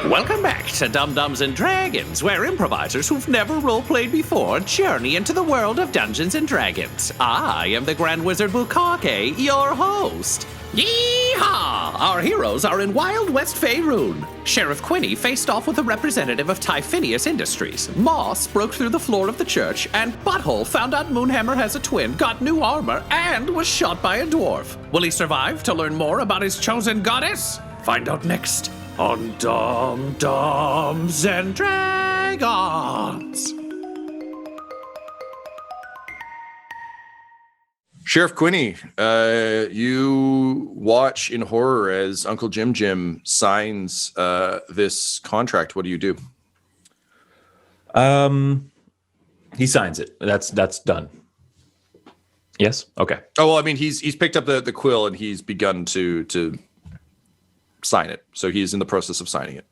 Welcome back to Dum-Dums and Dragons, where improvisers who've never roleplayed before journey into the world of Dungeons and Dragons. I am the Grand Wizard Bukkake, your host. Yeehaw! Our heroes are in Wild West Faerun. Sheriff Quinny faced off with a representative of Typhinneas Industries. Moss broke through the floor of the church, and Butthole found out Moonhammer has a twin, got new armor, and was shot by a dwarf. Will he survive to learn more about his chosen goddess? Find out next on Dum-Dums and Dragons. Sheriff Quinny, you watch in horror as Uncle Jim signs this contract. What do you do? He signs it. That's done. Yes? Okay. Oh, well, I mean, he's picked up the quill and he's begun to sign it. So he's in the process of signing it.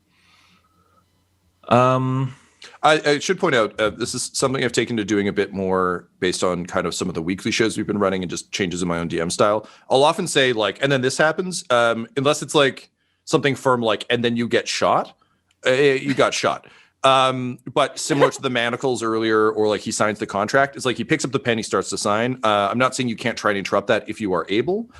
I should point out, this is something I've taken to doing a bit more based on kind of some of the weekly shows we've been running and just changes in my own DM style. I'll often say, like, and then this happens, unless it's like something firm, like, and then you get shot. You got shot. But similar to the manacles earlier, or like he signs the contract, it's like he picks up the pen, he starts to sign. I'm not saying you can't try and interrupt that if you are able.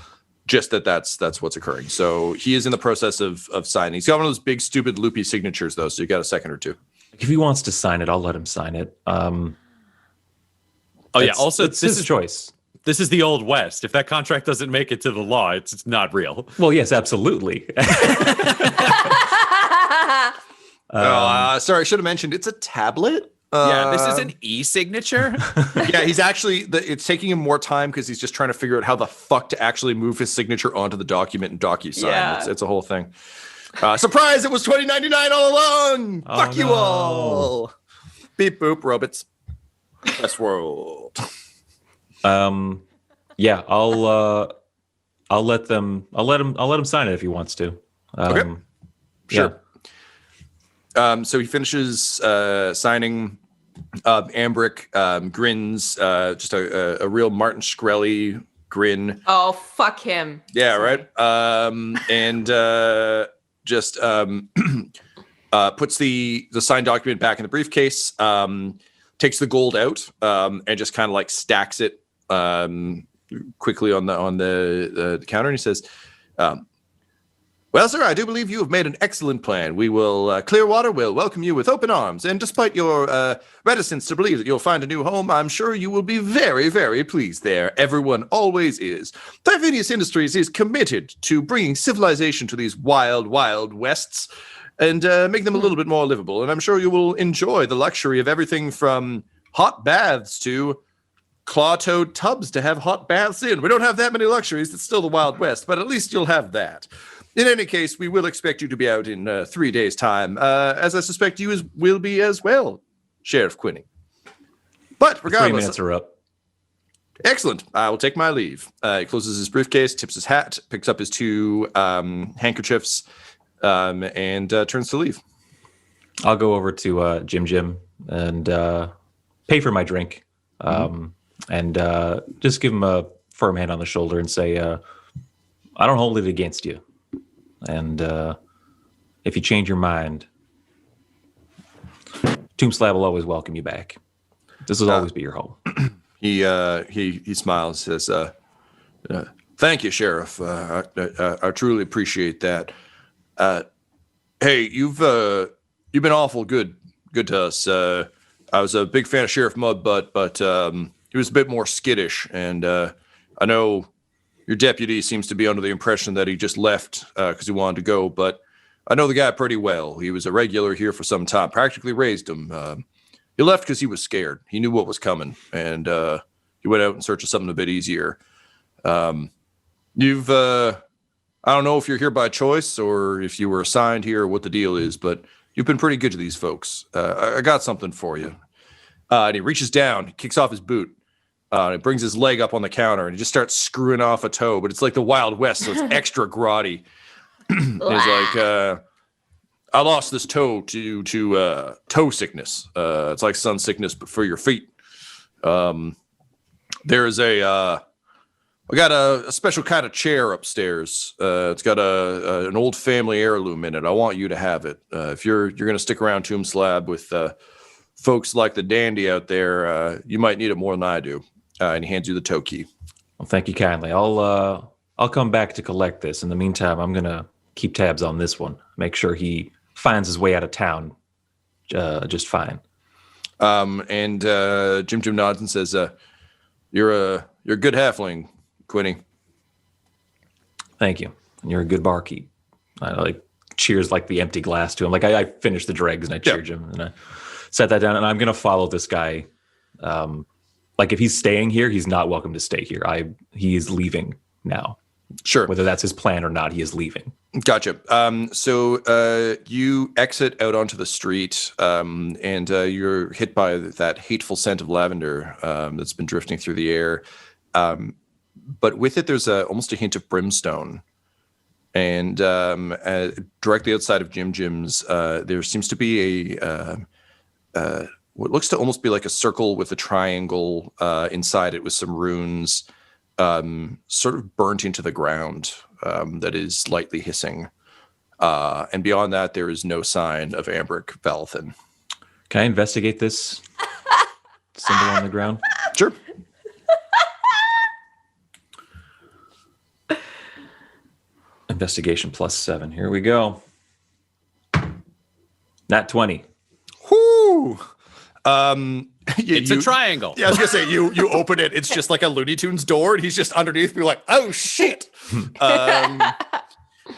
Just that's what's occurring. So he is in the process of signing. He's got one of those big, stupid, loopy signatures, though, so you got a second or two. If he wants to sign it, I'll let him sign it. Also, it's his choice. This is the Old West. If that contract doesn't make it to the law, it's not real. Well, yes, absolutely. Sorry, I should have mentioned it's a tablet. Yeah, this is an e-signature. Yeah, he's actually, it's taking him more time because he's just trying to figure out how the fuck to actually move his signature onto the document and DocuSign. Yeah. It's a whole thing. Surprise, it was $20.99 all along. Oh, Fuck you no. all. Beep boop, robots. Best world. Yeah, I'll let him sign it if he wants to. Okay. Sure. Yeah. So he finishes signing. Ambrick grins, just a real Martin Shkreli grin. Oh, fuck him. Yeah, Sorry. right. And just puts the signed document back in the briefcase, takes the gold out, and just kind of like stacks it quickly on the counter. And he says, well, sir, I do believe you have made an excellent plan. We will, Clearwater will welcome you with open arms. And despite your reticence to believe that you'll find a new home, I'm sure you will be very, very pleased there. Everyone always is. Typhinneas Industries is committed to bringing civilization to these wild, wild wests and make them a little bit more livable. And I'm sure you will enjoy the luxury of everything from hot baths to claw-toed tubs to have hot baths in. We don't have that many luxuries. It's still the Wild West, but at least you'll have that. In any case, we will expect you to be out in 3 days' time, as I suspect you will be as well, Sheriff Quinny. But regardless, 3 minutes are up. Excellent. I will take my leave. He closes his briefcase, tips his hat, picks up his 2 handkerchiefs, and turns to leave. I'll go over to Jim and pay for my drink, and just give him a firm hand on the shoulder and say, I don't hold it against you. And if you change your mind, Tomb Slab will always welcome you back. This will always be your home. He smiles, says, "Thank you, Sheriff. I truly appreciate that. Hey, you've been awful good to us. I was a big fan of Sheriff Mudbutt, but he was a bit more skittish, and I know your deputy seems to be under the impression that he just left because he wanted to go, but I know the guy pretty well. He was a regular here for some time, practically raised him. He left because he was scared. He knew what was coming, and he went out in search of something a bit easier. I don't know if you're here by choice or if you were assigned here or what the deal is, but you've been pretty good to these folks. I got something for you." And he reaches down, kicks off his boot. And it brings his leg up on the counter and he just starts screwing off a toe, but it's like the Wild West, so it's extra grotty. He's like, I lost this toe to toe sickness. It's like sun sickness, but for your feet. There's a We got a special kind of chair upstairs. It's got an old family heirloom in it. I want you to have it. If you're going to stick around Tomb Slab with folks like the dandy out there, you might need it more than I do. And he hands you the toe key. Well, thank you kindly. I'll come back to collect this. In the meantime, I'm gonna keep tabs on this one. Make sure he finds his way out of town just fine. And Jim nods and says, "You're a good halfling, Quinny." Thank you. And you're a good barkeep. I cheers like the empty glass to him. Like I finished the dregs and I cheered him and I set that down. And I'm gonna follow this guy. Like if he's staying here, he's not welcome to stay here. He is leaving now. Sure. Whether that's his plan or not, he is leaving. Gotcha. So you exit out onto the street, and you're hit by that hateful scent of lavender that's been drifting through the air. But with it, there's almost a hint of brimstone. And directly outside of Jim's, there seems to be what looks to almost be like a circle with a triangle inside it with some runes sort of burnt into the ground that is lightly hissing. And beyond that, there is no sign of Ambric Valathan. Can I investigate this symbol on the ground? Sure. Investigation +7. Here we go. Nat 20. Whoo! It's a triangle. Yeah, I was gonna say you open it. It's just like a Looney Tunes door, and he's just underneath. Be like, oh shit.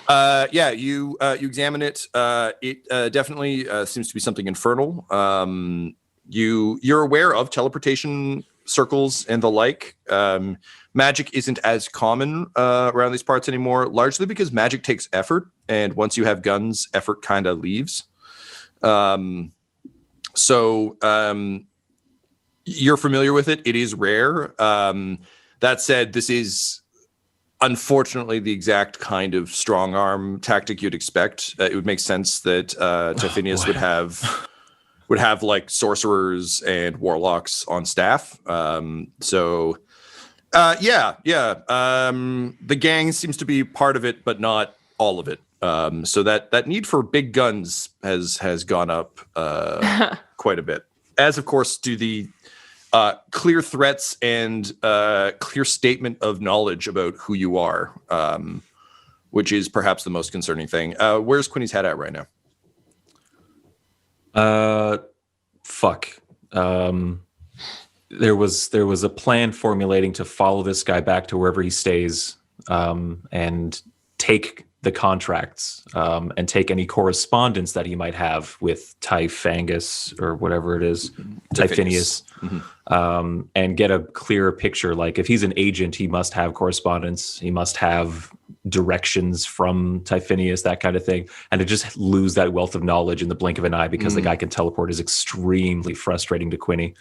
Yeah, you examine it. It definitely seems to be something infernal. You're aware of teleportation circles and the like. Magic isn't as common around these parts anymore, largely because magic takes effort, and once you have guns, effort kind of leaves. So you're familiar with it. It is rare. That said, this is unfortunately the exact kind of strong arm tactic you'd expect. It would make sense that Typhinneas would have like sorcerers and warlocks on staff. The gang seems to be part of it, but not all of it. So that need for big guns has gone up quite a bit, as of course do the clear threats and clear statement of knowledge about who you are, which is perhaps the most concerning thing. Where's Quinny's head at right now? There was a plan formulating to follow this guy back to wherever he stays, and take the contracts, and take any correspondence that he might have with Typhinneas or whatever it is, Typhinneas, and get a clearer picture. Like if he's an agent, he must have correspondence. He must have directions from Typhinneas, that kind of thing. And to just lose that wealth of knowledge in the blink of an eye because the guy can teleport is extremely frustrating to Quinny.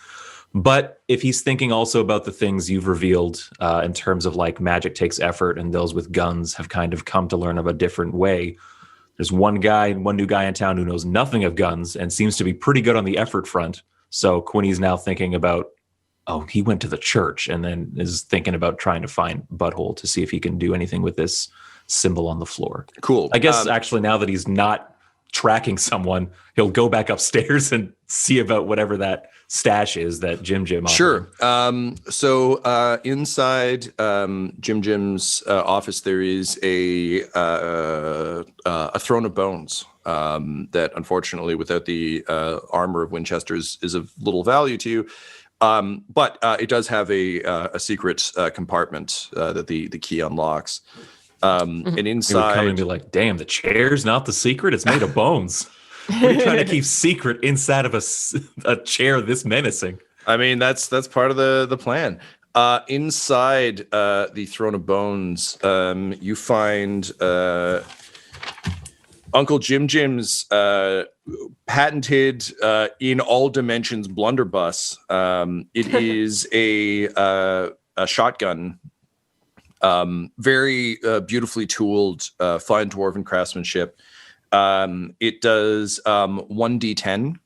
But if he's thinking also about the things you've revealed in terms of like magic takes effort and those with guns have kind of come to learn of a different way. There's one new guy in town who knows nothing of guns and seems to be pretty good on the effort front. So Quinny's now thinking about, he went to the church, and then is thinking about trying to find Butthole to see if he can do anything with this symbol on the floor. Cool. I guess actually now that he's not tracking someone, he'll go back upstairs and see about whatever that stash is that Jim offered. Sure. So inside Jim's office, there is a throne of bones that, unfortunately, without the armor of Winchesters, is of little value to you. But it does have a secret compartment that the key unlocks. And inside, he would come and be like, "Damn, the chair's not the secret; it's made of bones." What are you trying to keep secret inside of a chair this menacing? I mean, that's part of the plan. Inside the Throne of Bones, you find Uncle Jim's patented in all dimensions blunderbuss. It is a shotgun, very beautifully tooled, fine dwarven craftsmanship. It does 1d10.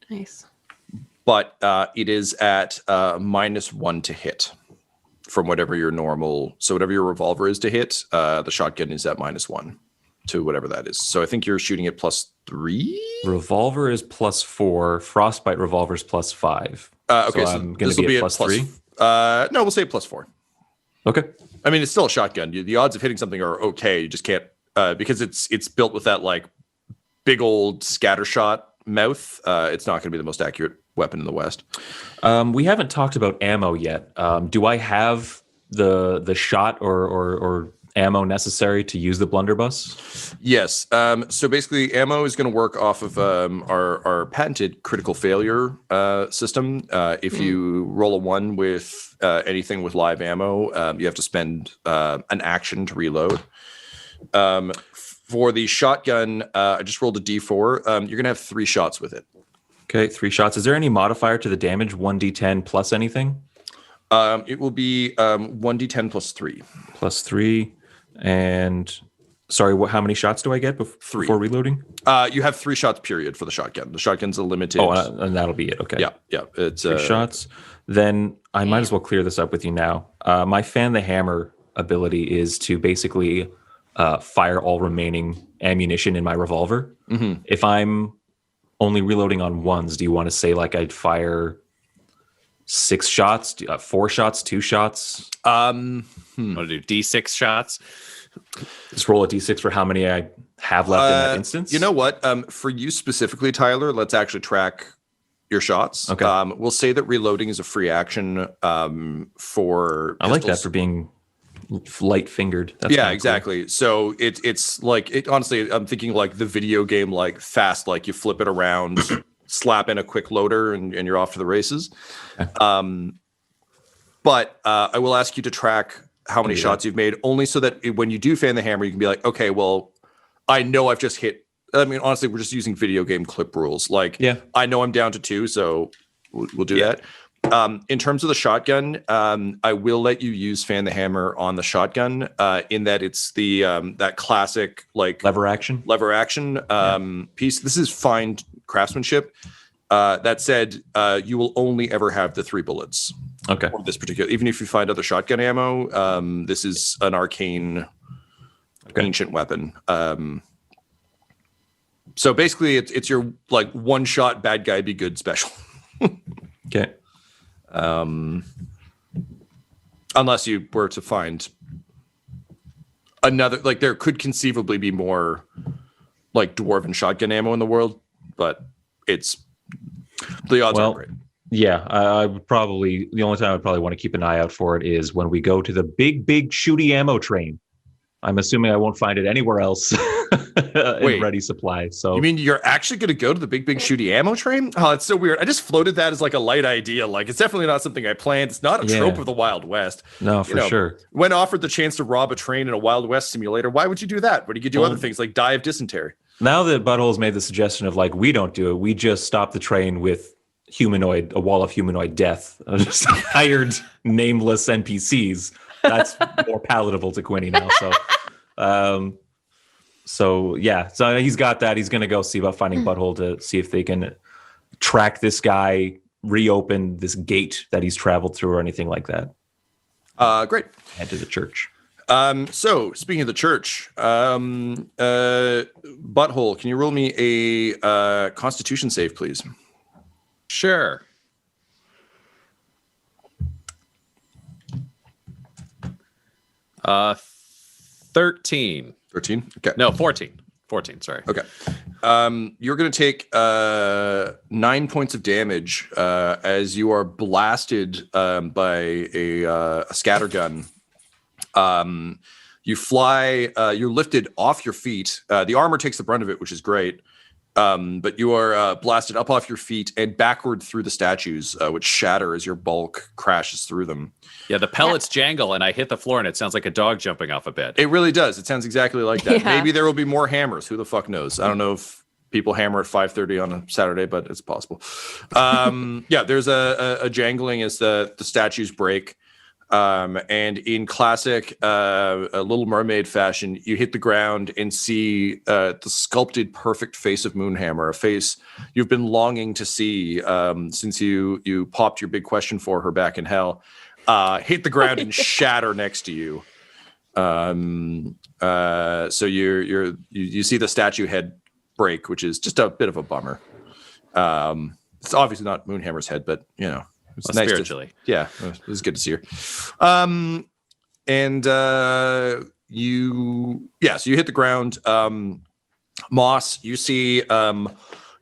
Nice. But it is at -1 to hit from whatever your normal. So whatever your revolver is to hit, the shotgun is at -1 to whatever that is. So I think you're shooting at +3. Revolver is +4. Frostbite revolver is +5. Okay, so I'm going to be at +3. No, we'll say +4. Okay. I mean, it's still a shotgun. The odds of hitting something are okay. You just can't because it's built with that like big old scattershot mouth. It's not going to be the most accurate weapon in the West. We haven't talked about ammo yet. Do I have the shot or ammo necessary to use the blunderbuss? Yes. So basically, ammo is going to work off of our patented critical failure system. If you roll a 1 with anything with live ammo, you have to spend an action to reload. For the shotgun, I just rolled a d4. You're going to have 3 shots with it. Okay, 3 shots. Is there any modifier to the damage? 1d10 plus anything? It will be 1d10 plus 3. Plus 3. And sorry, how many shots do I get before reloading? You have 3 shots period for the shotgun. The shotgun's a limited. Oh, and that'll be it. Okay. Yeah. It's 3 shots. Then I might as well clear this up with you now. My fan the hammer ability is to basically fire all remaining ammunition in my revolver. Mm-hmm. If I'm only reloading on 1s, do you want to say like I'd fire 6 shots, 4 shots, 2 shots? Want to do D6 shots? Just roll a d6 for how many I have left in that instance. You know what? For you specifically, Tyler, let's actually track your shots. Okay. We'll say that reloading is a free action for pistols. I like that for being light fingered. Yeah, exactly. Cool. So it's like honestly, I'm thinking like the video game, like fast, like you flip it around, slap in a quick loader, and you're off to the races. Okay. But I will ask you to track how many shots you've made, only so that when you do fan the hammer, you can be like, okay, well, I know I've just hit. I mean, honestly, we're just using video game clip rules. Like, I know I'm down to 2, so we'll do that. In terms of the shotgun, I will let you use fan the hammer on the shotgun in that it's the that classic like lever action piece. This is fine craftsmanship. That said, you will only ever have the 3 bullets. Okay. For this particular, even if you find other shotgun ammo, this is an arcane, ancient weapon. So basically, it's your like 1-shot bad guy be good special. Okay. Unless you were to find another, like there could conceivably be more like dwarven shotgun ammo in the world, but the odds aren't great. Yeah, I would probably, the only time I would probably want to keep an eye out for it is when we go to the big shooty ammo train. I'm assuming I won't find it anywhere else in ready supply. So you mean you're actually going to go to the big shooty ammo train? Oh, it's so weird. I just floated that as like a light idea. Like it's definitely not something I planned. It's not a trope of the Wild West. No, for sure. When offered the chance to rob a train in a Wild West simulator, why would you do that? When you could do other things like die of dysentery? Now that Butthole's made the suggestion of like, we don't do it. We just stop the train with a wall of humanoid death. Just hired nameless NPCs. That's more palatable to Quinny now. So he's got that. He's going to go see about finding Butthole to see if they can track this guy, reopen this gate that he's traveled through or anything like that. Great. Head to the church. So speaking of the church, Butthole, can you roll me a Constitution save, please? Sure. Uh, 13. 13? Okay. No, 14. 14, sorry. Okay. You're going to take 9 points of damage as you are blasted by a scattergun. You fly, you're lifted off your feet. The armor takes the brunt of it, which is great. But you are blasted up off your feet and backward through the statues, which shatter as your bulk crashes through them. Yeah, the pellets jangle, and I hit the floor, and it sounds like a dog jumping off a bed. It really does. It sounds exactly like that. Maybe there will be more hammers. Who the fuck knows? I don't know if people hammer at 5:30 on a Saturday, but it's possible. There's a jangling as the statues break. And in classic a Little Mermaid fashion, you hit the ground and see the sculpted perfect face of Moonhammer, a face you've been longing to see since you popped your big question for her back in hell. hit the ground and shatter next to you. So you see the statue head break, which is just a bit of a bummer. It's obviously not Moonhammer's head, but it's nice spiritually. It was good to see her. So you hit the ground. Moss, you see a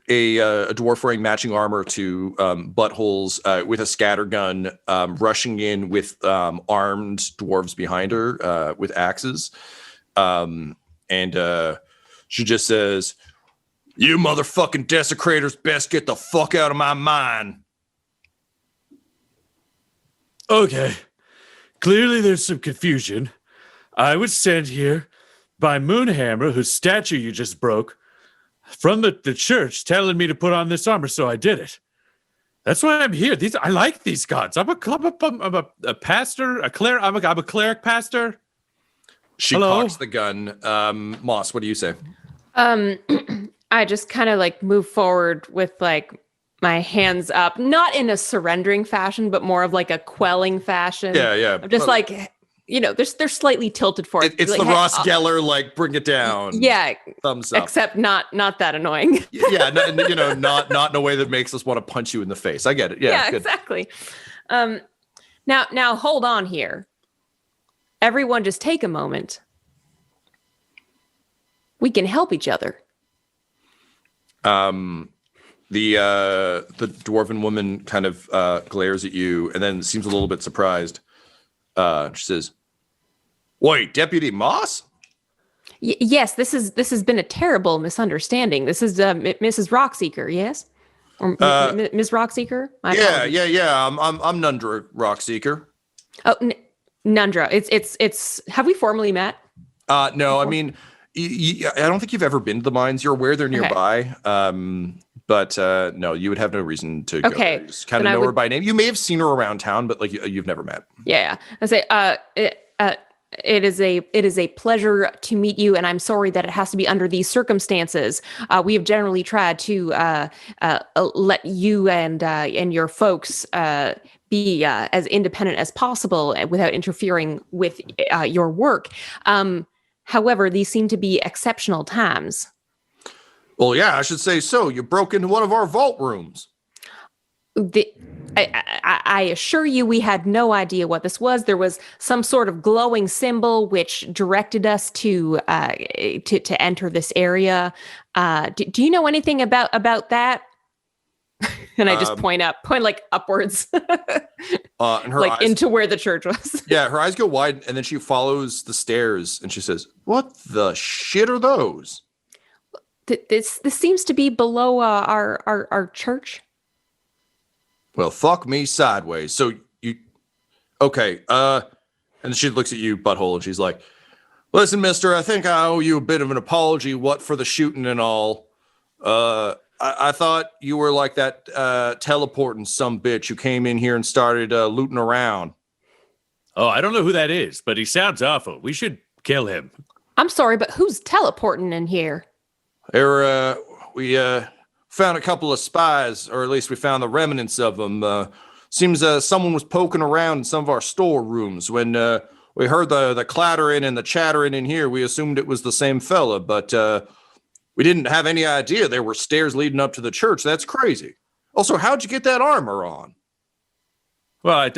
dwarf wearing matching armor to Butthole's with a scattergun rushing in with armed dwarves behind her with axes. She just says, "You motherfucking desecrators best get the fuck out of my mind." Okay. Clearly there's some confusion. I was sent here by Moonhammer, whose statue you just broke, from the church, telling me to put on this armor, so I did it. That's why I'm here. I like these gods. I'm a pastor, I'm a cleric pastor. She Hello? cocks the gun. Moss, what do you say? I just kind of like move forward with like my hands up, not in a surrendering fashion, but more of like a quelling fashion. Yeah. I'm just they're slightly tilted forward. It's like, the Ross Geller, like, bring it down. Yeah. Thumbs up. Except not that annoying. Yeah, not in a way that makes us want to punch you in the face. I get it. Yeah, good. Exactly. Now hold on here. Everyone just take a moment. We can help each other. The dwarven woman kind of glares at you and then seems a little bit surprised. She says, "Wait, Deputy Moss?" Yes, this has been a terrible misunderstanding. This is Mrs. Rockseeker, yes, or Ms. Rockseeker. Yeah. I'm Nundra Rockseeker. Oh, Nundra. It's. Have we formally met? No, I mean, I don't think you've ever been to the mines. You're aware they're nearby. But no, you would have no reason to go there. You just kind of know her by name. You may have seen her around town, but like you've never met. Yeah. I say, it is a pleasure to meet you, and I'm sorry that it has to be under these circumstances. We have generally tried to let you and your folks be as independent as possible without interfering with your work. However, these seem to be exceptional times. Well, yeah, I should say so. You broke into one of our vault rooms. I assure you, we had no idea what this was. There was some sort of glowing symbol which directed us to enter this area. Do you know anything about that? And I just point like upwards, and her like eyes, into where the church was. Yeah, her eyes go wide, and then she follows the stairs, and she says, "What the shit are those?" This seems to be below our church. Well, fuck me sideways. So you, okay? And she looks at you, Butthole, and she's like, "Listen, Mister, I think I owe you a bit of an apology. What for the shooting and all? I thought you were like that teleporting sumbitch who came in here and started looting around." Oh, I don't know who that is, but he sounds awful. We should kill him. I'm sorry, but who's teleporting in here? We found a couple of spies, or at least we found the remnants of them. Seems someone was poking around in some of our storerooms. When we heard the clattering and the chattering in here, we assumed it was the same fella, but we didn't have any idea there were stairs leading up to the church. That's crazy. Also, how'd you get that armor on? Well,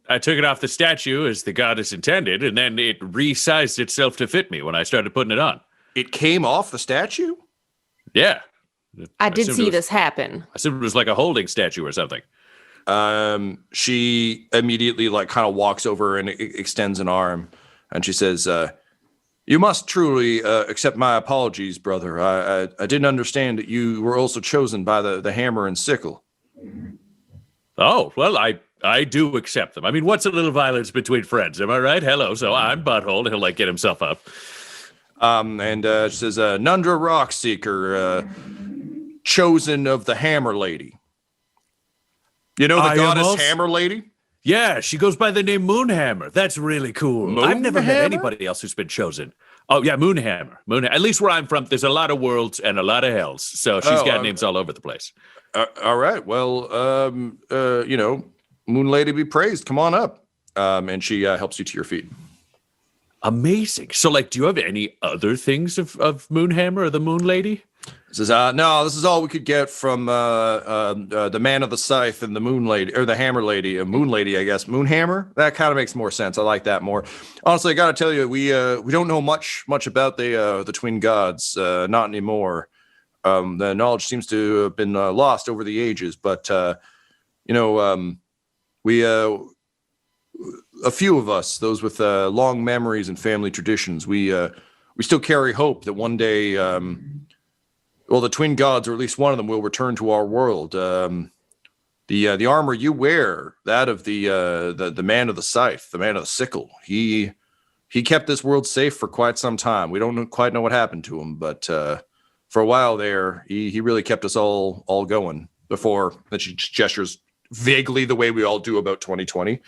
I took it off the statue as the goddess intended, and then it resized itself to fit me when I started putting it on. It came off the statue? Yeah. I did see this happen. I assumed it was like a holding statue or something. She immediately like kind of walks over and extends an arm, and she says, "You must truly accept my apologies, brother. I didn't understand that you were also chosen by the hammer and sickle." Oh, well, I do accept them. I mean, what's a little violence between friends? Am I right? Hello. So I'm Butthole. He'll like get himself up. And she says, "Nundra Rockseeker, chosen of the Hammer Lady." You know the goddess Hammer Lady? Yeah, she goes by the name Moonhammer. That's really cool. I've never met anybody else who's been chosen. Oh, yeah, Moonhammer. At least where I'm from, there's a lot of worlds and a lot of hells. So she's got names all over the place. All right. Well, Moon Lady be praised. Come on up. and she helps you to your feet. Amazing. So, like, do you have any other things of Moonhammer or the Moon Lady? Says, no, this is all we could get from the man of the scythe and the moon lady, or the hammer lady, a moon lady, I guess. Moonhammer? That kind of makes more sense. I like that more. Honestly, I gotta tell you, we don't know much about the twin gods, not anymore. The knowledge seems to have been lost over the ages, but we a few of us, those with long memories and family traditions, we still carry hope that one day. Well, the twin gods, or at least one of them, will return to our world. The armor you wear, that of the man of the scythe, the man of the sickle, he kept this world safe for quite some time. We don't quite know what happened to him, but for a while there, he really kept us all going. Before that, she gestures vaguely the way we all do about 2020.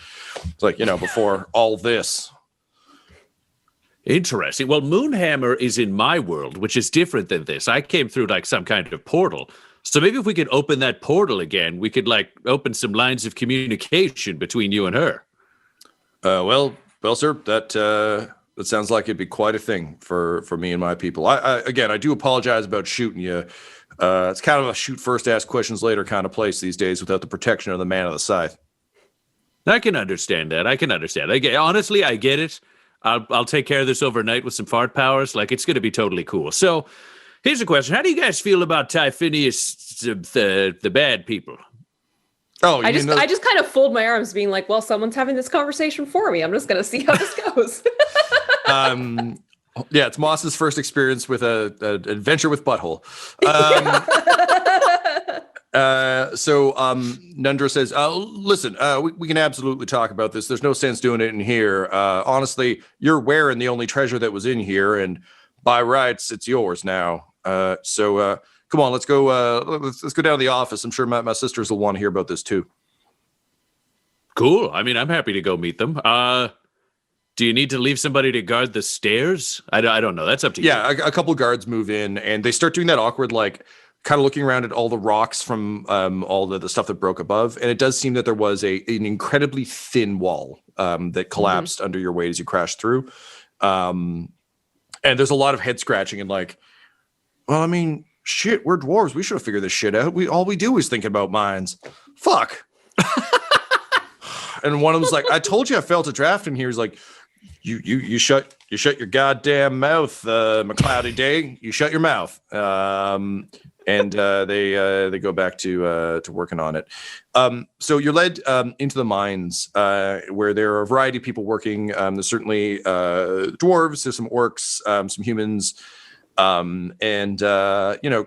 It's like, before all this. Interesting. Well, Moonhammer is in my world, which is different than this. I came through like some kind of portal. So maybe if we could open that portal again, we could like open some lines of communication between you and her. Well, sir, that sounds like it'd be quite a thing for me and my people. I do apologize about shooting you. It's kind of a shoot first, ask questions later kind of place these days without the protection of the man of the scythe. I can understand that. Honestly, I get it. I'll take care of this overnight with some fart powers. Like, it's going to be totally cool. So, here's a question: how do you guys feel about Typhinneas, the bad people? Oh, I just kind of fold my arms, being like, "Well, someone's having this conversation for me. I'm just going to see how this goes." Yeah, it's Moss's first experience with an adventure with Butthole. So Nundra says, listen, we can absolutely talk about this. There's no sense doing it in here. Honestly, you're wearing the only treasure that was in here, and by rights, it's yours now. So come on, let's go down to the office. I'm sure my sisters will want to hear about this too. Cool. I mean, I'm happy to go meet them. Do you need to leave somebody to guard the stairs? I don't know. That's up to you. Yeah, a couple guards move in, and they start doing that awkward, like, kind of looking around at all the rocks from all the stuff that broke above. And it does seem that there was an incredibly thin wall that collapsed under your weight as you crashed through. And there's a lot of head scratching and like, well, I mean, shit, we're dwarves. We should have figured this shit out. All we do is think about mines. Fuck. And one of them's like, I told you I failed to draft in here. He's like, you shut your goddamn mouth, McCloudy Day. You shut your mouth. And they go back to working on it. So you're led into the mines where there are a variety of people working. There's certainly dwarves, there's some orcs, some humans, and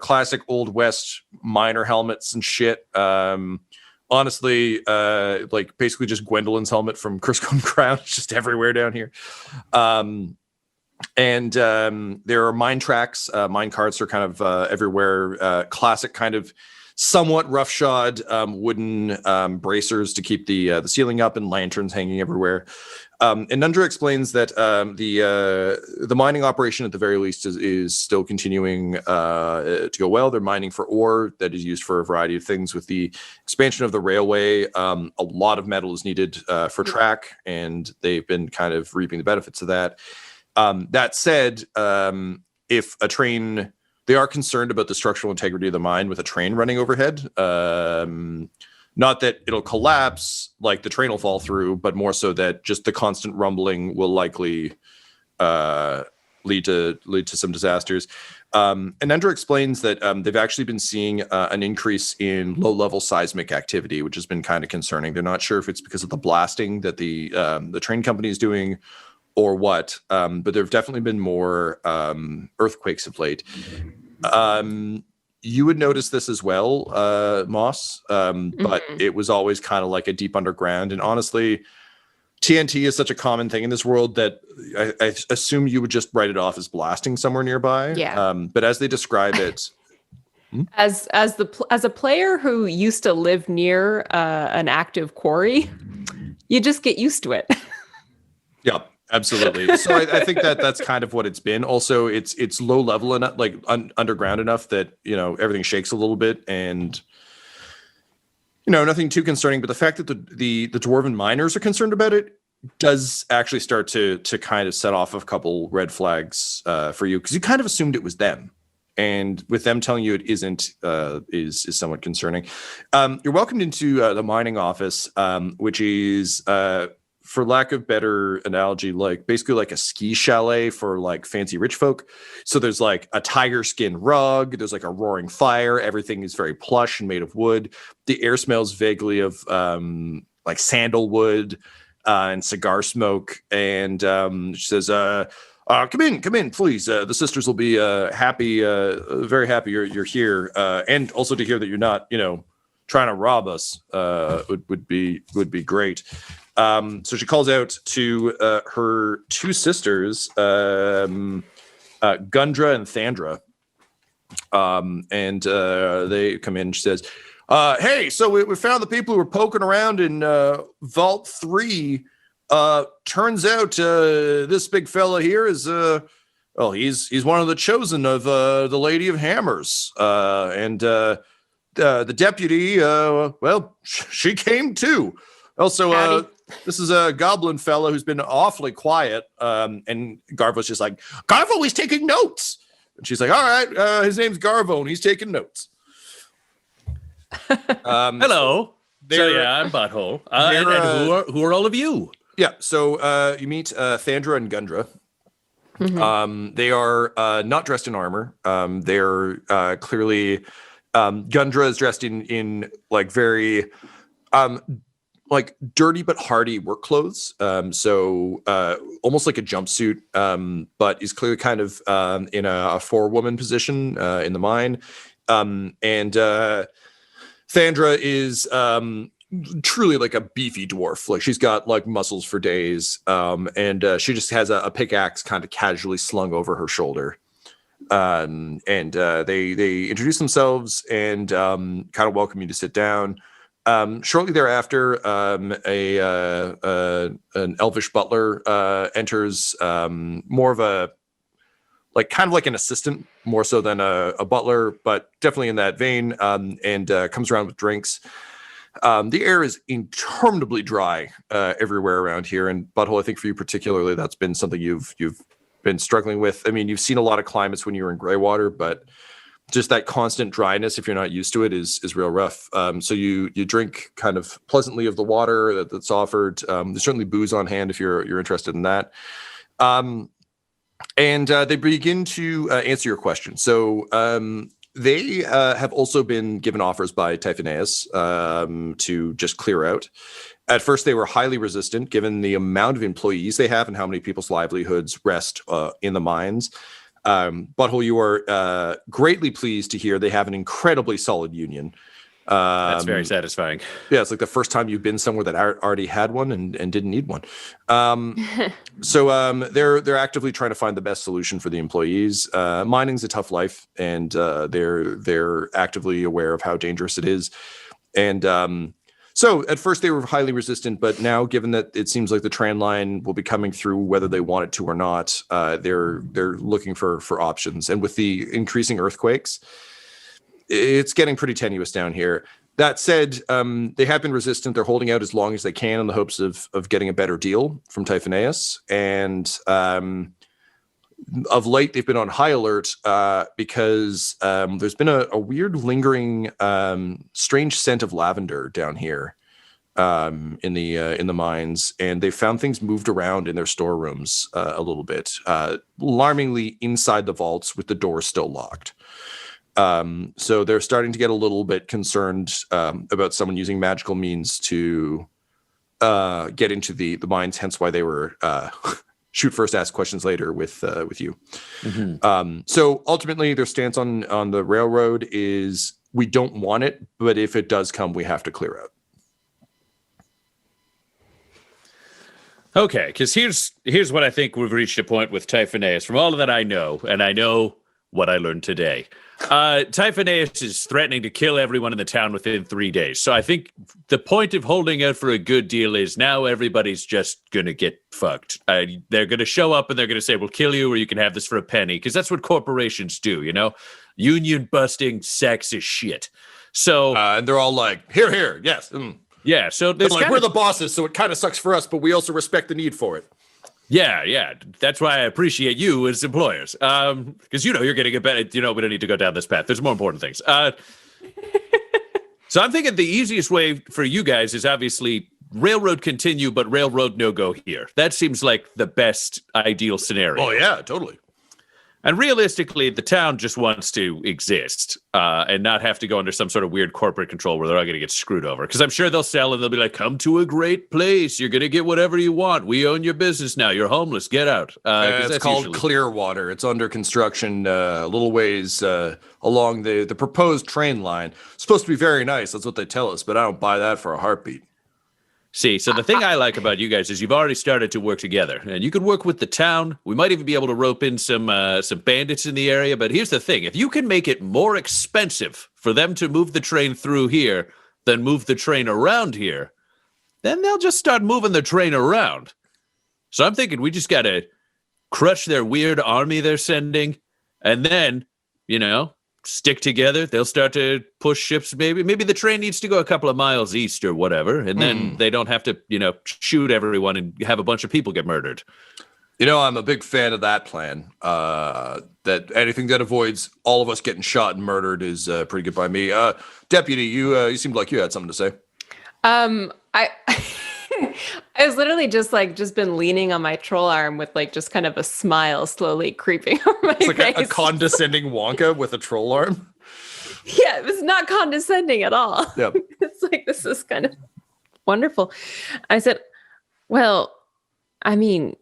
classic Old West miner helmets and shit. Honestly, like basically just Gwendolyn's helmet from Crisco and Crown, just everywhere down here. And there are mine tracks. Mine carts are kind of everywhere. Classic kind of somewhat roughshod wooden bracers to keep the ceiling up, and lanterns hanging everywhere. And Nundra explains that the mining operation, at the very least, is still continuing to go well. They're mining for ore that is used for a variety of things. With the expansion of the railway, a lot of metal is needed for track, and they've been kind of reaping the benefits of that. That said, if a train, they are concerned about the structural integrity of the mine with a train running overhead. Not that it'll collapse, like the train will fall through, but more so that just the constant rumbling will likely lead to some disasters. And Nundra explains that they've actually been seeing an increase in low-level seismic activity, which has been kind of concerning. They're not sure if it's because of the blasting that the train company is doing, or what, but there have definitely been more earthquakes of late. You would notice this as well, Moss, but it was always kind of like a deep underground. And honestly, TNT is such a common thing in this world that I assume you would just write it off as blasting somewhere nearby. Yeah. But as they describe it, as a player who used to live near an active quarry, you just get used to it. Yeah. Absolutely. So I think that's kind of what it's been. Also, it's low level enough, like underground enough that everything shakes a little bit, and nothing too concerning. But the fact that the dwarven miners are concerned about it does actually start to kind of set off a couple red flags for you, because you kind of assumed it was them. And with them telling you it isn't, is somewhat concerning. You're welcomed into the mining office, which is, for lack of better analogy, like basically like a ski chalet for like fancy rich folk. So there's like a tiger skin rug. There's like a roaring fire. Everything is very plush and made of wood. The air smells vaguely of like sandalwood and cigar smoke. And she says, come in, please. The sisters will be happy, very happy you're here, and also to hear that you're not, trying to rob us. Would be great. So she calls out to her two sisters, Gundra and Thandra, and they come in. She says, "Hey, so we found the people who were poking around in Vault 3. Turns out this big fella here is he's one of the chosen of the Lady of Hammers, and the deputy she came too. Also, this is a goblin fella who's been awfully quiet, and Garvo's just like, Garvo, he's taking notes. And she's like, all right, his name's Garvo and he's taking notes. Hello. I'm Butthole. And who are all of you? Yeah, so you meet Thandra and Gundra. Mm-hmm. They are not dressed in armor. They're clearly Gundra is dressed in like very like dirty but hardy work clothes. So almost like a jumpsuit, but is clearly kind of in a forewoman position in the mine. And Thandra is truly like a beefy dwarf. Like she's got like muscles for days, and she just has a pickaxe kind of casually slung over her shoulder. And they introduce themselves and kind of welcome you to sit down. Shortly thereafter, an elvish butler enters, more of a kind of like an assistant, more so than a butler, but definitely in that vein, and comes around with drinks. The air is interminably dry everywhere around here, and Butthole, I think for you particularly, that's been something you've been struggling with. I mean, you've seen a lot of climates when you were in Greywater, but just that constant dryness, if you're not used to it, is real rough. So you drink kind of pleasantly of the water that's offered. There's certainly booze on hand if you're interested in that. And they begin to answer your question. So they have also been given offers by Typhinneas to just clear out. At first, they were highly resistant, given the amount of employees they have and how many people's livelihoods rest in the mines. Butthole, you are greatly pleased to hear they have an incredibly solid union. That's very satisfying. Yeah, it's like the first time you've been somewhere that already had one and didn't need one. So they're actively trying to find the best solution for the employees. Mining's a tough life, and they're actively aware of how dangerous it is. And so at first they were highly resistant, but now, given that it seems like the trend line will be coming through whether they want it to or not, they're looking for options. And with the increasing earthquakes, it's getting pretty tenuous down here. That said, they have been resistant. They're holding out as long as they can in the hopes of getting a better deal from Typhinneas. And of late, they've been on high alert because there's been a weird, lingering, strange scent of lavender down here in the mines, and they found things moved around in their storerooms a little bit, alarmingly inside the vaults with the doors still locked. So they're starting to get a little bit concerned about someone using magical means to get into the mines. Hence why they were shoot first, ask questions later with you. Mm-hmm. So ultimately, their stance on the railroad is we don't want it, but if it does come, we have to clear out. Okay, because here's what I think we've reached a point with Typhinneas. From all of that I know, and I know what I learned today. Typhinneas is threatening to kill everyone in the town within 3 days. So I think the point of holding out for a good deal is now everybody's just going to get fucked. They're going to show up and they're going to say, we'll kill you or you can have this for a penny. Because that's what corporations do, you know? Union busting, sexist shit. So and they're all like, here, yes. Yeah, so They're there's like, we're the bosses, so it kind of sucks for us, but we also respect the need for it. Yeah. That's why I appreciate you as employers. Because you're getting a better. We don't need to go down this path. There's more important things. So I'm thinking the easiest way for you guys is obviously railroad continue, but railroad no go here. That seems like the best ideal scenario. Oh yeah, totally. And realistically, the town just wants to exist and not have to go under some sort of weird corporate control where they're all going to get screwed over. Because I'm sure they'll sell and they'll be like, come to a great place. You're going to get whatever you want. We own your business now. You're homeless. Get out. It's called Clearwater. It's under construction a little ways along the proposed train line. It's supposed to be very nice. That's what they tell us, but I don't buy that for a heartbeat. See, so the thing I like about you guys is you've already started to work together, and you could work with the town. We might even be able to rope in some bandits in the area. But here's the thing: if you can make it more expensive for them to move the train through here than move the train around here, then they'll just start moving the train around. So I'm thinking we just gotta crush their weird army they're sending, and then, stick together. They'll start to push ships. Maybe the train needs to go a couple of miles east or whatever, and then they don't have to, shoot everyone and have a bunch of people get murdered. I'm a big fan of that plan. That anything that avoids all of us getting shot and murdered is pretty good by me. Deputy, you seemed like you had something to say. I was literally just been leaning on my troll arm with just kind of a smile slowly creeping over my It's like face. a condescending Wonka with a troll arm. Yeah, it was not condescending at all. Yep. It's like, this is kind of wonderful. I said, well, I mean,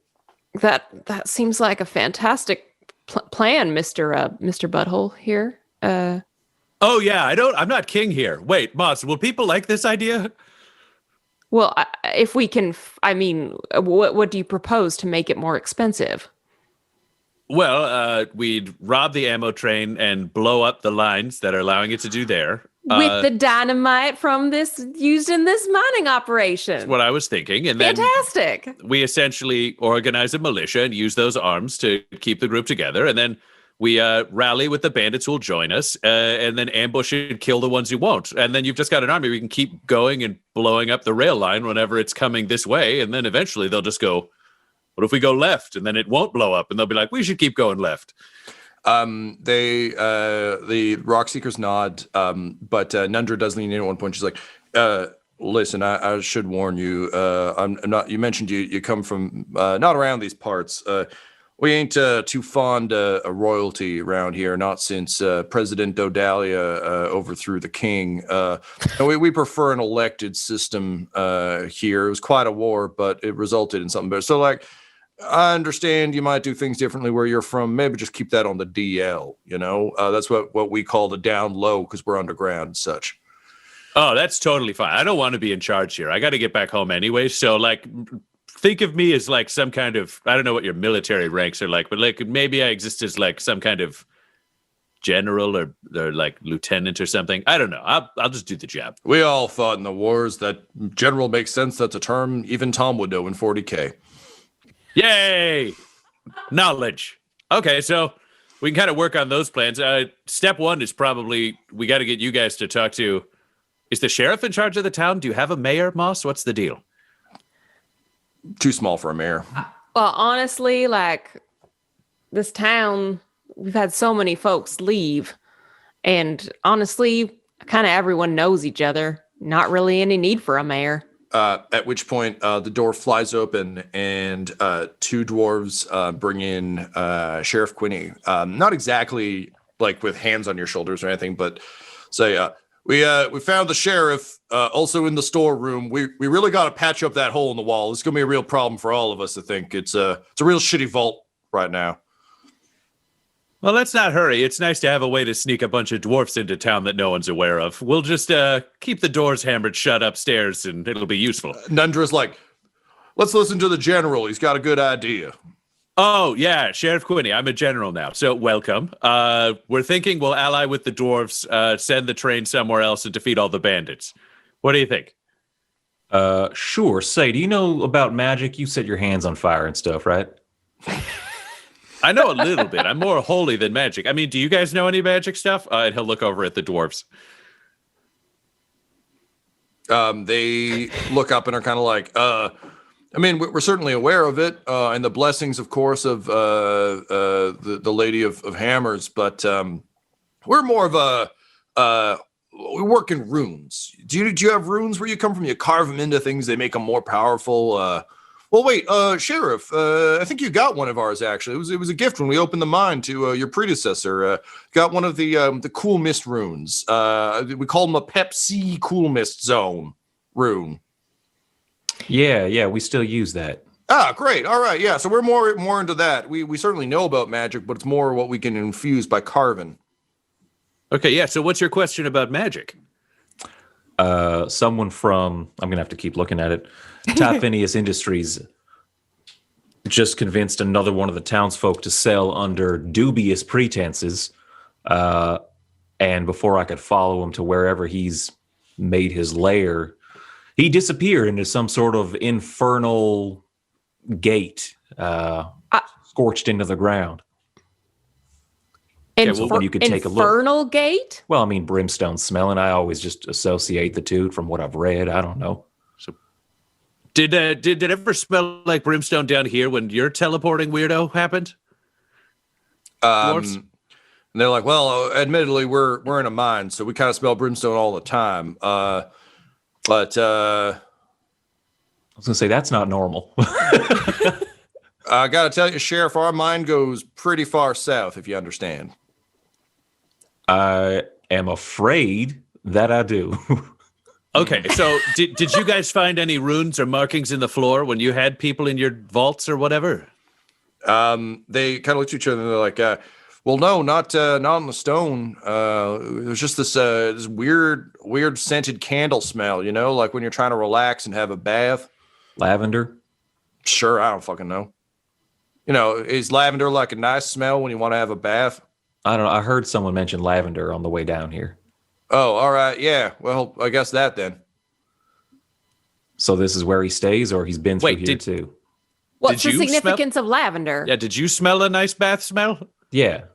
that seems like a fantastic plan, Mr. Butthole here. Oh yeah, I'm not king here. Wait, Moss, will people like this idea? Well, if we can, what do you propose to make it more expensive? Well, we'd rob the ammo train and blow up the lines that are allowing it to do there. With the dynamite from used in this mining operation. That's what I was thinking. And fantastic. Then we essentially organize a militia and use those arms to keep the group together. And then we rally with the bandits who will join us and then ambush and kill the ones who won't. And then you've just got an army. We can keep going and blowing up the rail line whenever it's coming this way. And then eventually they'll just go, what if we go left? And then it won't blow up. And they'll be like, we should keep going left. The Rock Seekers nod, but Nundra does lean in at one point. She's like, listen, I should warn you. I'm not. You mentioned you come from not around these parts. We ain't too fond of royalty around here, not since President Dodalia overthrew the king. And we prefer an elected system here. It was quite a war, but it resulted in something better. So, I understand you might do things differently where you're from. Maybe just keep that on the DL, That's what we call the down low because we're underground and such. Oh, that's totally fine. I don't want to be in charge here. I got to get back home anyway. So, think of me as some kind of, I don't know what your military ranks are like, but maybe I exist as some kind of general or lieutenant or something. I don't know. I'll just do the job. We all fought in the wars. That general makes sense. That's a term even Tom would know in 40K. Yay! Knowledge. Okay, so we can kind of work on those plans. Step one is probably we got to get you guys to talk to. Is the sheriff in charge of the town? Do you have a mayor, Moss? What's the deal? Too small for a mayor. Well, honestly, this town, we've had so many folks leave. And honestly, kind of everyone knows each other. Not really any need for a mayor. At which point, the door flies open and two dwarves bring in Sheriff Quinny. Not exactly with hands on your shoulders or anything, but say, we found the sheriff also in the storeroom. We really got to patch up that hole in the wall. It's going to be a real problem for all of us, I think. It's a real shitty vault right now. Well, let's not hurry. It's nice to have a way to sneak a bunch of dwarfs into town that no one's aware of. We'll just keep the doors hammered shut upstairs, and it'll be useful. Nundra's like, let's listen to the general. He's got a good idea. Oh, yeah, Sheriff Quinny. I'm a general now, so welcome. We're thinking we'll ally with the dwarves, send the train somewhere else, and defeat all the bandits. What do you think? Sure. Say, do you know about magic? You set your hands on fire and stuff, right? I know a little bit. I'm more holy than magic. I mean, do you guys know any magic stuff? And he'll look over at the dwarves. They look up and are kind of like, I mean, we're certainly aware of it, and the blessings, of course, of the Lady of Hammers, but we're more of we work in runes. Do you have runes where you come from? You carve them into things, they make them more powerful. Well, wait, Sheriff, I think you got one of ours, actually. It was a gift when we opened the mine to your predecessor. Got one of the Cool Mist runes. We call them a Pepsi Cool Mist Zone rune. Yeah, we still use that. Ah, great. All right, yeah. So we're more into that. We certainly know about magic, but it's more what we can infuse by carving. Okay, yeah. So what's your question about magic? Someone from, I'm going to have to keep looking at it, Typhinneas Industries just convinced another one of the townsfolk to sell under dubious pretenses. And before I could follow him to wherever he's made his lair, he disappeared into some sort of infernal gate, scorched into the ground. Well, you could take a look. Infernal gate? Well, I mean, brimstone smelling. I always just associate the two from what I've read. I don't know. So, did it ever smell like brimstone down here when your teleporting weirdo happened? And they're like, well, admittedly, we're in a mine, so we kind of smell brimstone all the time. But I was gonna say that's not normal. I gotta tell you, Sheriff, our mine goes pretty far south, if you understand. I am afraid that I do. Okay, so did you guys find any runes or markings in the floor when you had people in your vaults or whatever? They kind of looked at each other and they're like, well, no, not on the stone. There's just this weird scented candle smell, you know, like when you're trying to relax and have a bath. Lavender? Sure, I don't fucking know. You know, is lavender like a nice smell when you want to have a bath? I don't know. I heard someone mention lavender on the way down here. Oh, all right. Yeah. Well, I guess that then. So this is where he stays, or he's been through here too? What's Did the you significance of lavender? Yeah, did you smell a nice bath smell? Yeah.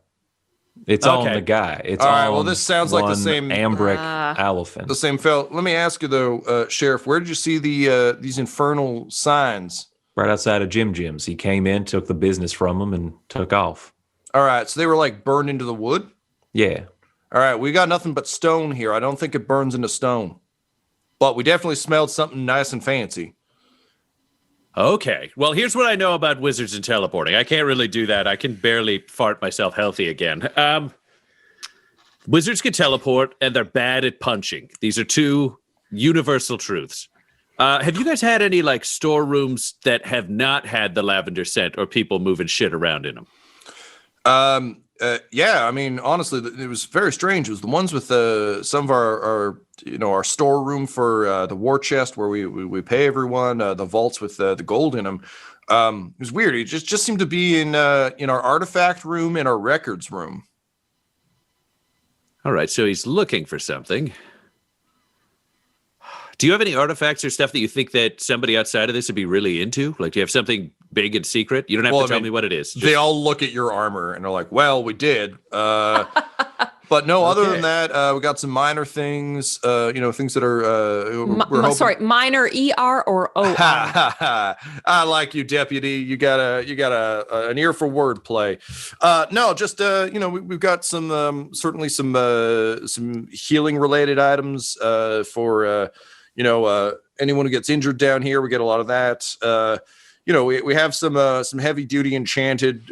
It's on Okay. the guy. It's All right, on well, this sounds like the one same- Ambric elephant. The same fellow. Let me ask you though, Sheriff, where did you see these infernal signs? Right outside of Jim's. He came in, took the business from him, and took off. All right, so they were like burned into the wood? Yeah. All right, we got nothing but stone here. I don't think it burns into stone. But we definitely smelled something nice and fancy. Okay. Well, here's what I know about wizards and teleporting. I can't really do that. I can barely fart myself healthy again. Wizards can teleport, and they're bad at punching. These are two universal truths. Have you guys had any like storerooms that have not had the lavender scent or people moving shit around in them? Yeah, I mean, honestly, it was very strange. It was the ones with some of our storeroom for the war chest where we pay everyone, the vaults with the gold in them. It was weird. It just seemed to be in our artifact room and our records room. All right, so he's looking for something. Do you have any artifacts or stuff that you think that somebody outside of this would be really into? Like, do you have something big and secret? You don't have to tell me what it is. They all look at your armor and are like, well, we did. But no, other than that, we got some minor things, things that are... Sorry, minor ER or OR? I like you, deputy. You got an ear for wordplay. No, just we've got certainly some healing related items for anyone who gets injured down here. We get a lot of that. We have some heavy duty enchanted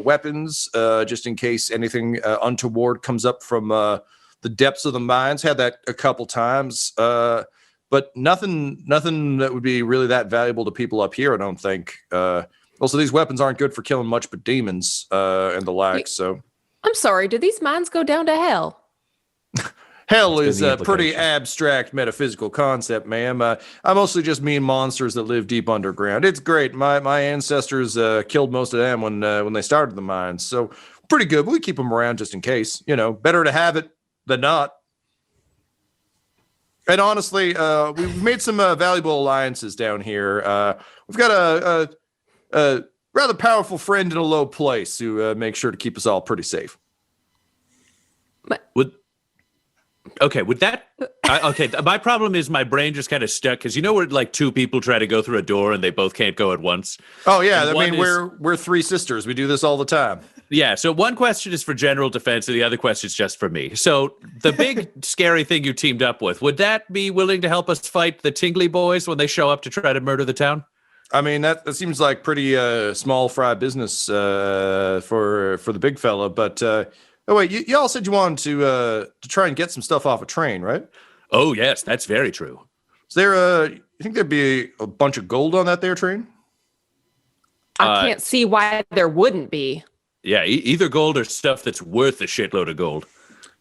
weapons just in case anything untoward comes up from the depths of the mines. Had that a couple times, but nothing that would be really that valuable to people up here, I don't think. Also, these weapons aren't good for killing much but demons and the like. So, I'm sorry, do these mines go down to hell? Hell is a pretty abstract metaphysical concept, ma'am. I mostly just mean monsters that live deep underground. It's great. My ancestors killed most of them when they started the mines, so pretty good. But we keep them around just in case. Better to have it than not. And honestly, we've made some valuable alliances down here. We've got a rather powerful friend in a low place who makes sure to keep us all pretty safe. Okay, would that... okay, my problem is my brain just kind of stuck, because you know where like two people try to go through a door and they both can't go at once? Oh, yeah. And I one mean, is- we're three sisters. We do this all the time. Yeah, so one question is for general defense and the other question is just for me. So the big scary thing you teamed up with, would that be willing to help us fight the Tingly Boys when they show up to try to murder the town? I mean, that seems like pretty small fry business for the big fella. But oh wait, you all said you wanted to try and get some stuff off a train, right? Oh, yes, that's very true. Is there you think there'd be a bunch of gold on that there train? I can't see why there wouldn't be. Yeah, either gold or stuff that's worth a shitload of gold.